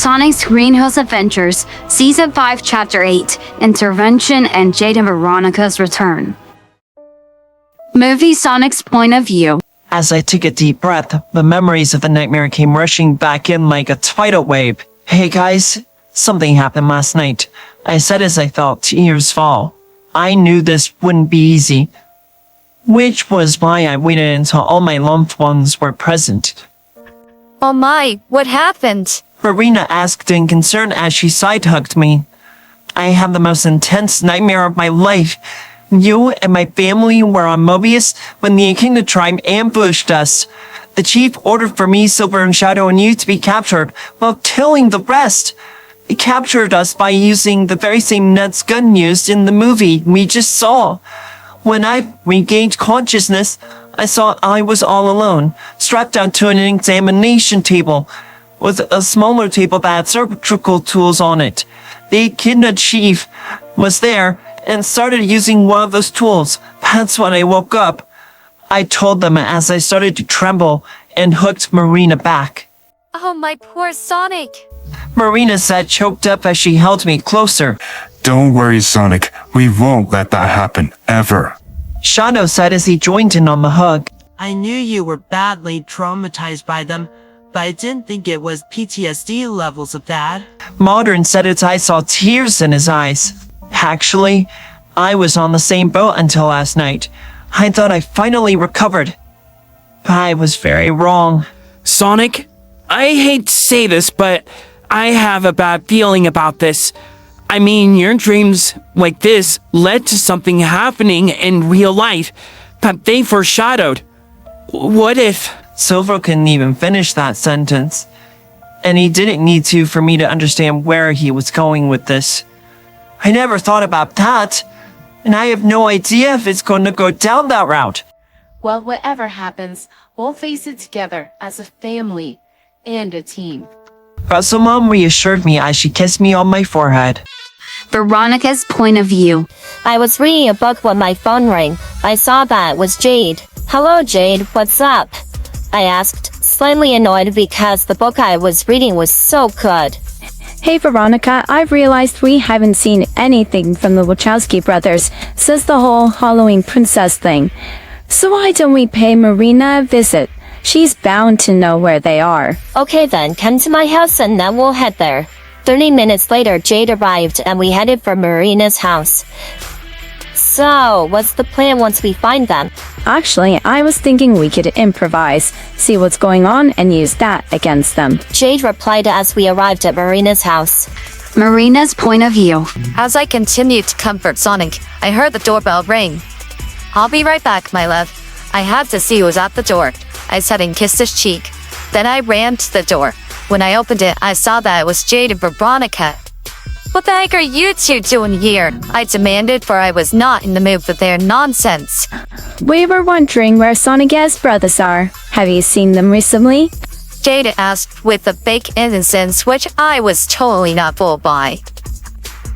Sonic's Greenhouse Adventures, Season 5, Chapter 8, Intervention and Jade and Veronica's Return. Movie Sonic's Point of View. As I took a deep breath, the memories of the nightmare came rushing back in like a tidal wave. Hey guys, something happened last night, I said as I felt tears fall. I knew this wouldn't be easy, which was why I waited until all my loved ones were present. Oh my, what happened? Verena asked in concern as she side-hugged me. I had the most intense nightmare of my life. You and my family were on Mobius when the Echidna tribe ambushed us. The chief ordered for me, Silver and Shadow and you to be captured while killing the rest. He captured us by using the very same nuts gun used in the movie we just saw. When I regained consciousness, I saw I was all alone, strapped down to an examination table, with a smaller table that had surgical tools on it. The Echidna chief was there and started using one of those tools. That's when I woke up. I told them as I started to tremble and hooked Marina back. Oh, my poor Sonic. Marina said, choked up as she held me closer. Don't worry, Sonic. We won't let that happen, ever. Shadow said as he joined in on the hug. I knew you were badly traumatized by them, but I didn't think it was PTSD levels of that. Modern said as I saw tears in his eyes. Actually, I was on the same boat until last night. I thought I finally recovered. But I was very wrong. Sonic, I hate to say this, but I have a bad feeling about this. I mean, your dreams like this led to something happening in real life that they foreshadowed. What if... Silver couldn't even finish that sentence. And he didn't need to for me to understand where he was going with this. I never thought about that. And I have no idea if it's going to go down that route. Well, whatever happens, we'll face it together as a family and a team. Russell Mom reassured me as she kissed me on my forehead. Veronica's Point of View. I was reading a book when my phone rang. I saw that it was Jade. Hello, Jade, what's up? I asked, slightly annoyed because the book I was reading was so good. Hey Veronica, I've realized we haven't seen anything from the Wachowski brothers since the whole Halloween princess thing. So why don't we pay Marina a visit? She's bound to know where they are. Okay then, come to my house and then we'll head there. 30 minutes later, Jade arrived and we headed for Marina's house. So, what's the plan once we find them? Actually, I was thinking we could improvise, see what's going on, and use that against them. Jade replied as we arrived at Marina's house. Marina's Point of View. As I continued to comfort Sonic, I heard the doorbell ring. I'll be right back, my love. I had to see who was at the door, I said and kissed his cheek. Then I ran to the door. When I opened it, I saw that it was Jade and Veronica. What the heck are you two doing here? I demanded, for I was not in the mood for their nonsense. We were wondering where Sonic's brothers are. Have you seen them recently? Jade asked with a fake innocence, which I was totally not fooled by.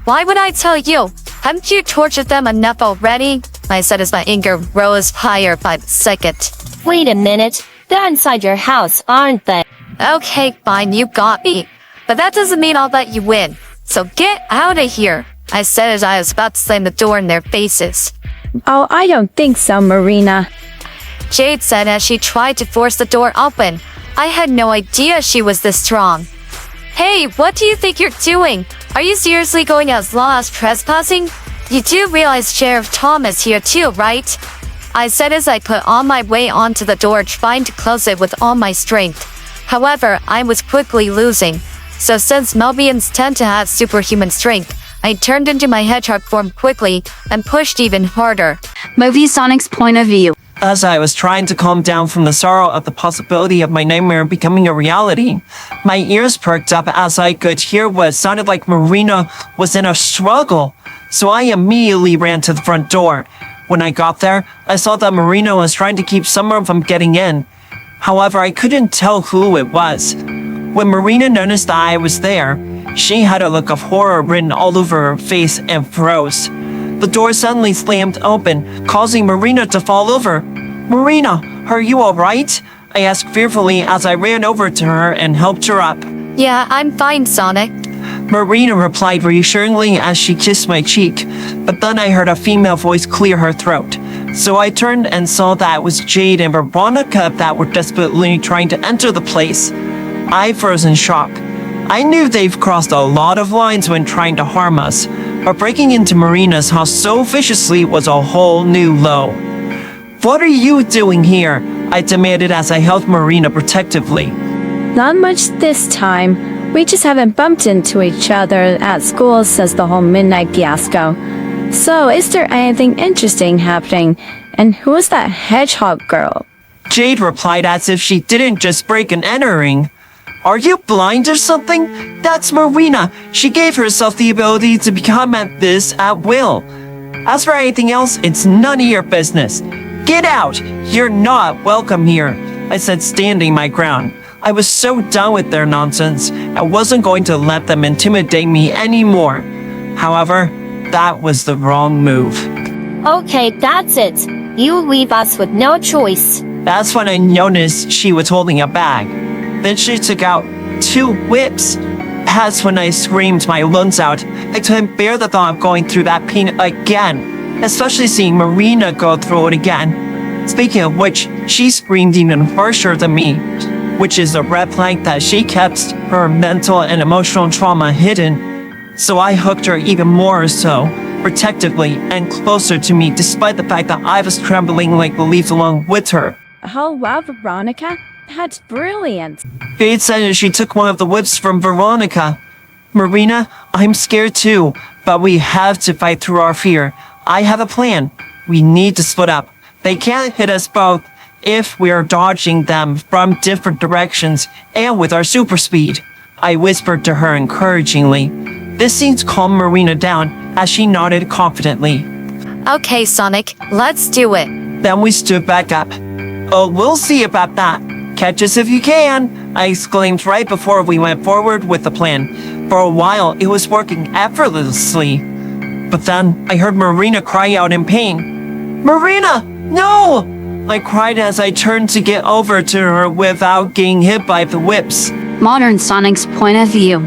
Why would I tell you? Haven't you tortured them enough already? I said as my anger rose higher by the second. Wait a minute, they're inside your house, aren't they? Okay, fine, you got me. But that doesn't mean I'll let you win. So get out of here, I said as I was about to slam the door in their faces. Oh, I don't think so, Marina. Jade said as she tried to force the door open. I had no idea she was this strong. Hey, what do you think you're doing? Are you seriously going as law as trespassing? You do realize Sheriff Tom is here too, right? I said as I put on my way onto the door, trying to close it with all my strength. However, I was quickly losing. So since Melbians tend to have superhuman strength, I turned into my hedgehog form quickly and pushed even harder. Movie Sonic's Point of View. As I was trying to calm down from the sorrow of the possibility of my nightmare becoming a reality, my ears perked up as I could hear what sounded like Marina was in a struggle. So I immediately ran to the front door. When I got there, I saw that Marina was trying to keep someone from getting in. However, I couldn't tell who it was. When Marina noticed that I was there, she had a look of horror written all over her face and froze. The door suddenly slammed open, causing Marina to fall over. Marina, are you alright? I asked fearfully as I ran over to her and helped her up. Yeah, I'm fine, Sonic. Marina replied reassuringly as she kissed my cheek, but then I heard a female voice clear her throat. So I turned and saw that it was Jade and Veronica that were desperately trying to enter the place. I froze in shock. I knew they've crossed a lot of lines when trying to harm us, but breaking into Marina's house so viciously was a whole new low. What are you doing here? I demanded as I held Marina protectively. Not much this time. We just haven't bumped into each other at school since the whole midnight fiasco. So, is there anything interesting happening? And who is that hedgehog girl? Jade replied as if she didn't just break and entering. Are you blind or something? That's Marina. She gave herself the ability to become at this at will. As for anything else, it's none of your business. Get out! You're not welcome here, I said, standing my ground. I was so done with their nonsense. I wasn't going to let them intimidate me anymore. However, that was the wrong move. Okay, that's it. You leave us with no choice. That's when I noticed she was holding a bag. Then she took out 2 whips. That's when I screamed my lungs out. I couldn't bear the thought of going through that pain again, especially seeing Marina go through it again. Speaking of which, she screamed even harsher than me, which is a red flag that she kept her mental and emotional trauma hidden. So I hooked her even more so, protectively and closer to me, despite the fact that I was trembling like a leaf along with her. Oh wow, Veronica? That's brilliant. Jade said she took one of the whips from Veronica. Marina, I'm scared too, but we have to fight through our fear. I have a plan. We need to split up. They can't hit us both if we are dodging them from different directions and with our super speed. I whispered to her encouragingly. This seemed to calm Marina down as she nodded confidently. Okay, Sonic, let's do it. Then we stood back up. Oh, we'll see about that. Catch us if you can, I exclaimed right before we went forward with the plan. For a while, it was working effortlessly. But then I heard Marina cry out in pain. Marina, no! I cried as I turned to get over to her without getting hit by the whips. Modern Sonic's point of view.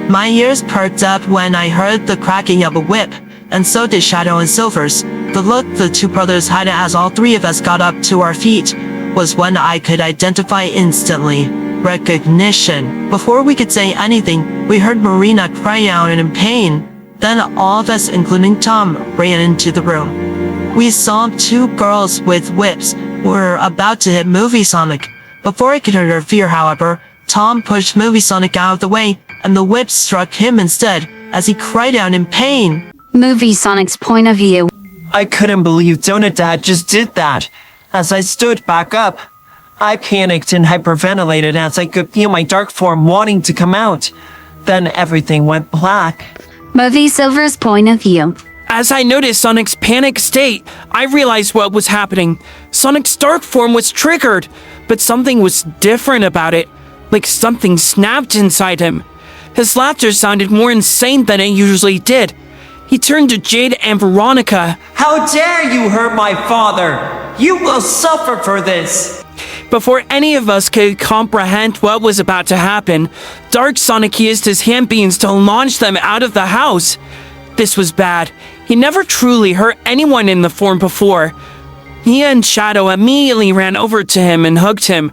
My ears perked up when I heard the cracking of a whip, and so did Shadow and Silver's. The look the 2 brothers had as all 3 of us got up to our feet was one I could identify instantly. Recognition. Before we could say anything, we heard Marina cry out in pain. Then all of us, including Tom, ran into the room. We saw 2 girls with whips were about to hit Movie Sonic. Before I could interfere, however, Tom pushed Movie Sonic out of the way, and the whip struck him instead, as he cried out in pain. Movie Sonic's point of view. I couldn't believe Donut Dad just did that. As I stood back up, I panicked and hyperventilated as I could feel my dark form wanting to come out. Then everything went black. Movie Silver's point of view. As I noticed Sonic's panic state, I realized what was happening. Sonic's dark form was triggered, but something was different about it, like something snapped inside him. His laughter sounded more insane than it usually did. He turned to Jade and Veronica. How dare you hurt my father! You will suffer for this! Before any of us could comprehend what was about to happen, Dark Sonic used his hand beams to launch them out of the house. This was bad. He never truly hurt anyone in the form before. He and Shadow immediately ran over to him and hugged him.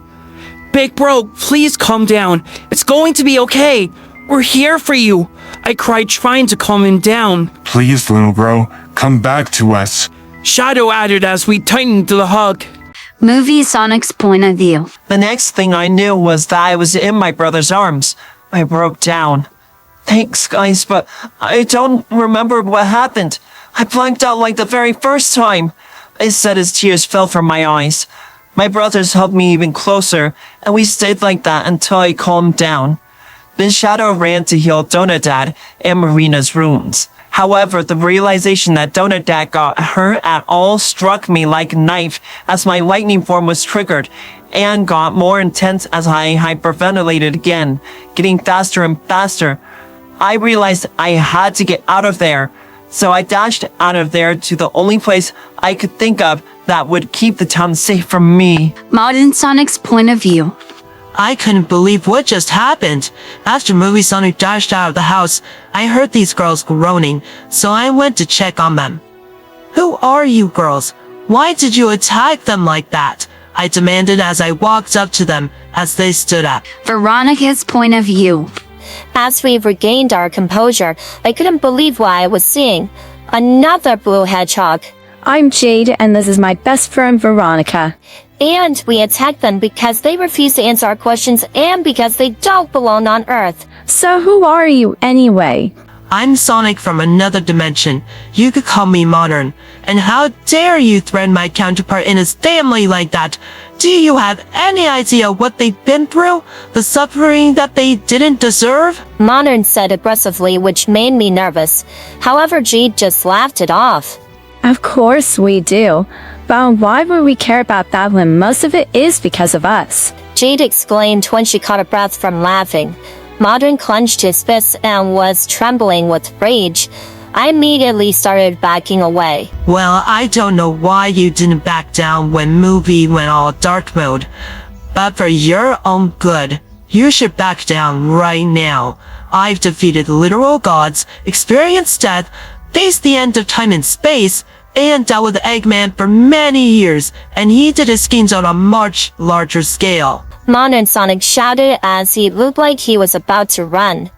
Big bro, please calm down. It's going to be okay. We're here for you. I cried, trying to calm him down. Please, little bro, come back to us. Shadow added as we tightened the hug. Movie Sonic's point of view. The next thing I knew was that I was in my brother's arms. I broke down. Thanks, guys, but I don't remember what happened. I blanked out like the very first time. I said as tears fell from my eyes. My brothers held me even closer, and we stayed like that until I calmed down. Then Shadow ran to heal Donut Dad and Marina's wounds. However, the realization that Donut Dad got hurt at all struck me like a knife as my lightning form was triggered and got more intense as I hyperventilated again, getting faster and faster. I realized I had to get out of there, so I dashed out of there to the only place I could think of that would keep the town safe from me. Modern Sonic's point of view. I couldn't believe what just happened. After Movie Sonic dashed out of the house, I heard these girls groaning, so I went to check on them. Who are you girls? Why did you attack them like that? I demanded as I walked up to them as they stood up. Veronica's point of view. As we regained our composure, I couldn't believe what I was seeing. Another blue hedgehog. I'm Jade, and this is my best friend Veronica. And we attacked them because they refuse to answer our questions and because they don't belong on Earth. So who are you anyway? I'm Sonic from another dimension. You could call me modern. And how dare you threaten my counterpart in his family like that? Do you have any idea what they've been through? The suffering that they didn't deserve? Modern said aggressively, which made me nervous. However, Jade just laughed it off. Of course we do. But why would we care about that when most of it is because of us? Jade exclaimed when she caught a breath from laughing. Modern clenched his fists and was trembling with rage. I immediately started backing away. Well, I don't know why you didn't back down when movie went all dark mode. But for your own good, you should back down right now. I've defeated literal gods, experienced death, faced the end of time and space, and dealt with Eggman for many years, and he did his schemes on a much larger scale. Modern Sonic shouted as he looked like he was about to run.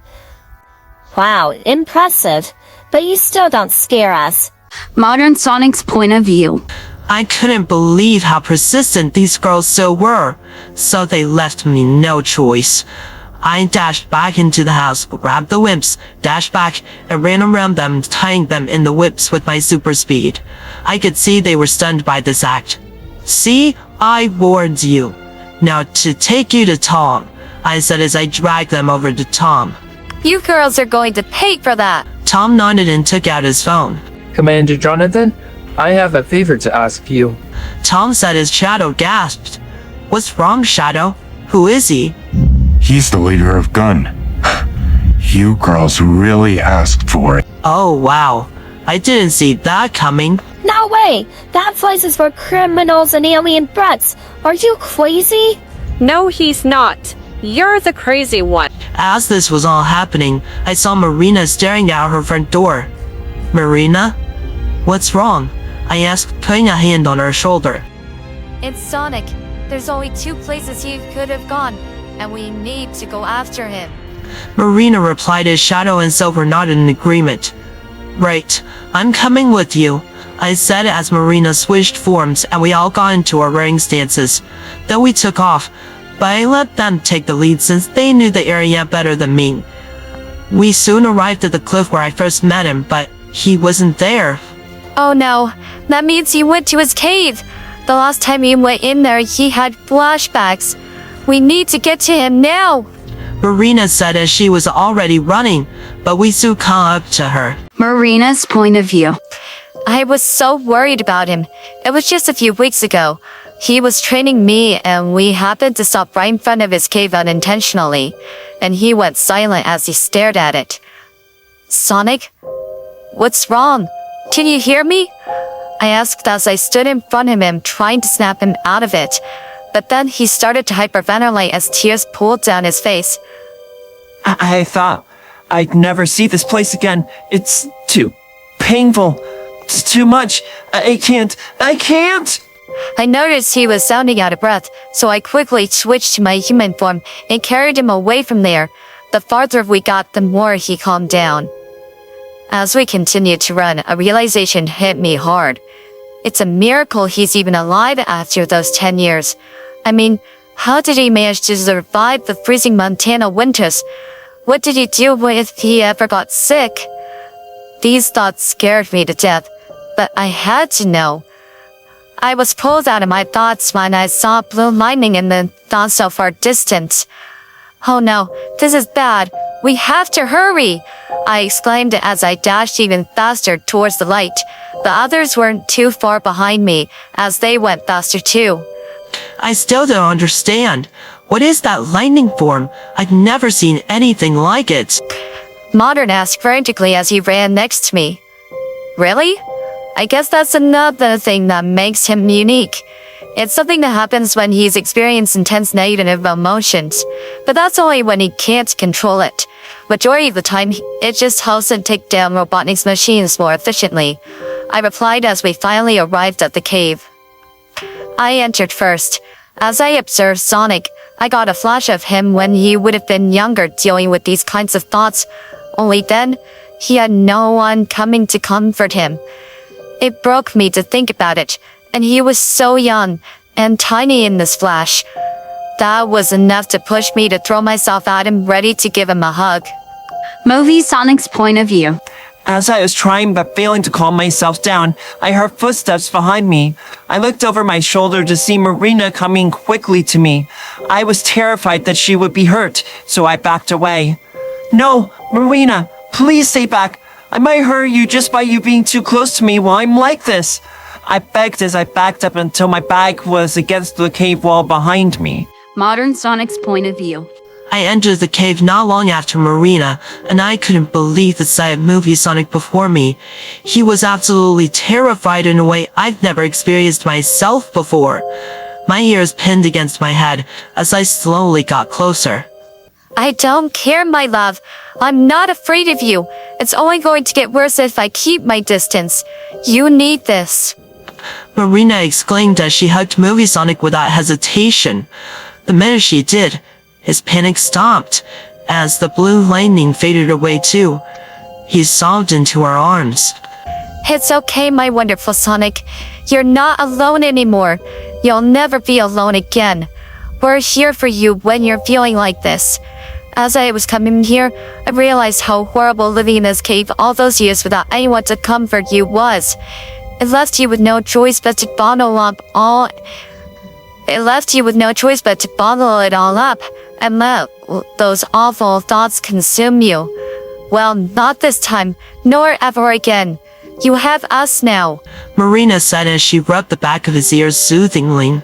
Wow, impressive. But you still don't scare us. Modern Sonic's point of view. I couldn't believe how persistent these girls still were, so they left me no choice. I dashed back into the house, grabbed the whips, dashed back, and ran around them, tying them in the whips with my super speed. I could see they were stunned by this act. See, I warned you. Now to take you to Tom, I said as I dragged them over to Tom. You girls are going to pay for that. Tom nodded and took out his phone. Commander Jonathan, I have a favor to ask you. Tom said as Shadow gasped. What's wrong, Shadow? Who is he? He's the leader of Gun. You girls really asked for it. Oh, wow. I didn't see that coming. No way! That place is for criminals and alien threats. Are you crazy? No, he's not. You're the crazy one. As this was all happening, I saw Marina staring out her front door. Marina? What's wrong? I asked, putting a hand on her shoulder. It's Sonic. There's only 2 places he could have gone, and we need to go after him. Marina replied as Shadow and Silver nodded in agreement. Right, I'm coming with you, I said as Marina switched forms and we all got into our running stances. Then we took off, but I let them take the lead since they knew the area better than me. We soon arrived at the cliff where I first met him, but he wasn't there. Oh no, that means he went to his cave. The last time he went in there, he had flashbacks. We need to get to him now. Marina said as she was already running, but we soon caught up to her. Marina's point of view. I was so worried about him. It was just a few weeks ago. He was training me and we happened to stop right in front of his cave unintentionally, and he went silent as he stared at it. Sonic? What's wrong? Can you hear me? I asked as I stood in front of him trying to snap him out of it, but then he started to hyperventilate as tears pooled down his face. I thought I'd never see this place again. It's too painful. It's too much. I can't. I noticed he was sounding out of breath, so I quickly switched to my human form and carried him away from there. The farther we got, the more he calmed down. As we continued to run, a realization hit me hard. It's a miracle he's even alive after those 10 years. I mean, how did he manage to survive the freezing Montana winters? What did he do if he ever got sick? These thoughts scared me to death, but I had to know. I was pulled out of my thoughts when I saw blue lightning in the not so far distance. Oh no, this is bad. We have to hurry, I exclaimed as I dashed even faster towards the light. The others weren't too far behind me as they went faster too. I still don't understand. What is that lightning form? I've never seen anything like it. Modern asked frantically as he ran next to me. Really? I guess that's another thing that makes him unique. It's something that happens when he's experienced intense negative emotions, but that's only when he can't control it. Majority of the time, it just helps him take down robotics machines more efficiently. I replied as we finally arrived at the cave. I entered first. As I observed Sonic, I got a flash of him when he would have been younger dealing with these kinds of thoughts. Only then, he had no one coming to comfort him. It broke me to think about it, and he was so young and tiny in this flash. That was enough to push me to throw myself at him, ready to give him a hug. Movie Sonic's point of view. As I was trying but failing to calm myself down, I heard footsteps behind me. I looked over my shoulder to see Marina coming quickly to me. I was terrified that she would be hurt, so I backed away. No, Marina, please stay back. I might hurt you just by you being too close to me while I'm like this. I begged as I backed up until my bag was against the cave wall behind me. Modern Sonic's point of view. I entered the cave not long after Marina, and I couldn't believe the sight of movie Sonic before me. He was absolutely terrified in a way I've never experienced myself before. My ears pinned against my head as I slowly got closer. I don't care, my love. I'm not afraid of you. It's only going to get worse if I keep my distance. You need this. Marina exclaimed as she hugged movie Sonic without hesitation. The minute she did, his panic stopped, as the blue lightning faded away too. He sobbed into her arms. It's okay, my wonderful Sonic. You're not alone anymore. You'll never be alone again. We're here for you when you're feeling like this. As I was coming here, I realized how horrible living in this cave all those years without anyone to comfort you was. It left you with no choice but to bottle it all up and let those awful thoughts consume you. Well, not this time, nor ever again. You have us now. Marina said as she rubbed the back of his ears soothingly.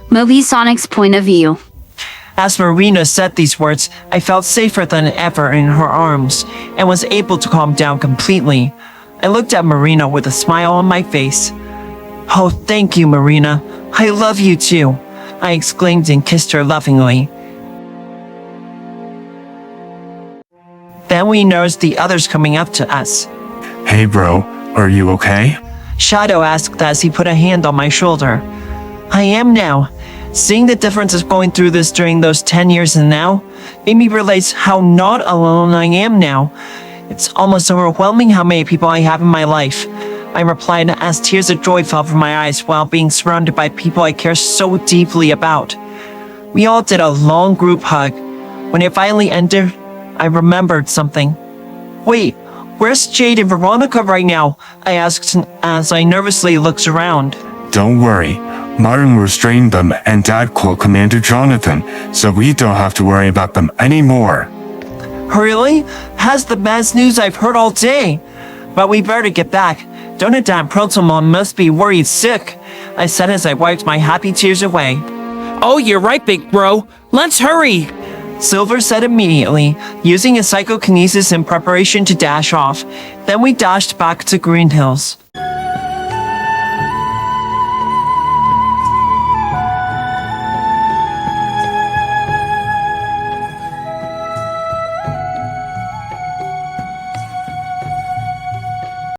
Movie Sonic's point of view. As Marina said these words, I felt safer than ever in her arms and was able to calm down completely. I looked at Marina with a smile on my face. Oh, thank you, Marina. I love you too, I exclaimed and kissed her lovingly. Then we noticed the others coming up to us. Hey bro, are you okay? Shadow asked as he put a hand on my shoulder. I am now. Seeing the difference of going through this during those 10 years and now, made me realize how not alone I am now. It's almost overwhelming how many people I have in my life. I replied as tears of joy fell from my eyes while being surrounded by people I care so deeply about. We all did a long group hug. When it finally ended, I remembered something. Wait, where's Jade and Veronica right now? I asked as I nervously looked around. Don't worry. Martin restrained them and Dad called Commander Jonathan, so we don't have to worry about them anymore. Really? That's the best news I've heard all day. But we better get back. Donata and Protomon must be worried sick, I said as I wiped my happy tears away. Oh, you're right, big bro. Let's hurry. Silver said immediately, using a psychokinesis in preparation to dash off. Then we dashed back to Green Hills.